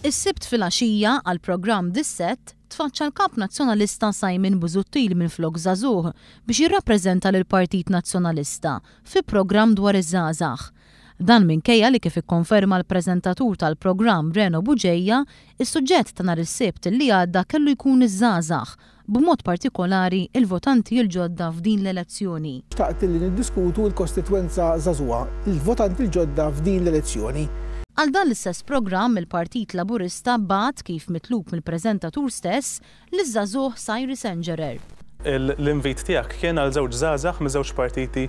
Is-sibt filgħaxija għal programm Dis-Sett tfaċċa l-Kap Nazzjonalista Simon Busuttil minflok Żagħżugħ biex jirrappreżenta lill-Partit Nazzjonalista fi programm dwar iż-żgħażagħ. Dan minkejja li kif ikkonferma l-preżentatur tal-programm Reno Buġejja, is-suġġett ta' nhar is-Sibt li għadda kellu jkun iż-żgħażagħ, b'mod partikolari il-votanti l-ġodda f'din l-elezzjoni. Xtaqt li niddiskutu l-kostitwenza żagħżugħa, il-votanti l-ġodda f'din l-elezzjoni. Għal dan l-istess programm il-Partit Laburista bat kif mitlub mill-preżentatur stess li żagħżugħ Sajri Senġerer. L-invit tiegħek kien għal żewġ żgħażagħ minn żewġ partiti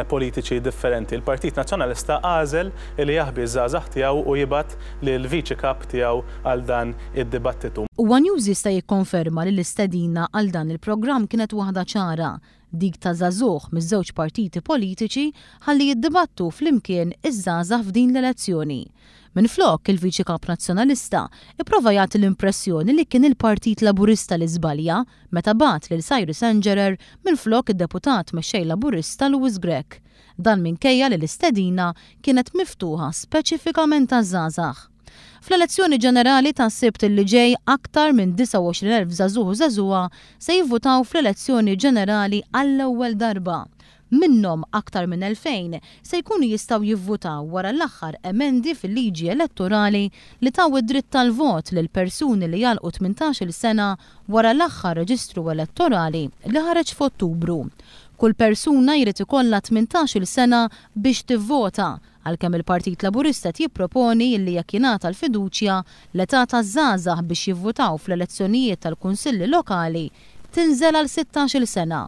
politiċi differenti. Il-Partit Nazzjonalista għażel li jaħbi ż-żgħażagħ tiegħu u jibgħat lill-Viċi Kap tiegħu għal dan id-dibattitu. One News jista' jikkonferma li l-istedina għal dan il-programm kienet waħda ċara, dik ta' żagħżugħ miż-żewġ partiti politiċi ħalli jiddibattu flimkien iż-żgħażagħ f'din l-elezzjoni. Minflok il-Viċi Kap Nazzjonalista ipprova jagħti l-impressjoni li kien il-Partit Laburista li żbalja meta bagħat lil Sajri Senġerer minflok id-deputat mexxej Laburista Lewis Grech. Dan minkejja li l-istedina kienet miftuħa speċifikament taż-żgħażagħ. Fl-elezzjoni ġenerali tas-Sibt li ġej aktar minn 29,000 żagħżugħ u żagħżugħa se jivvutaw fl-elezzjoni ġenerali għall-ewwel darba. Minnhom aktar minn 2000 se jkunu jistgħu jivvutaw wara l-aħħar emendi fil-liġi elettorali li taw id-dritt tal-vot lil persuni li jalqu 18-il sena wara l-aħħar reġistru elettorali li ħareġ f'Ottubru. Kull persuna jrid ikollha 18-il sena biex tivvota, għalkemm il-Partit Laburista jipproponi li jekk jingħata l-fiduċja l-età taż-żgħażagħ biex jivvutaw fl-elezzjonijiet tal-kunsilli lokali tinżel għal 16-il sena.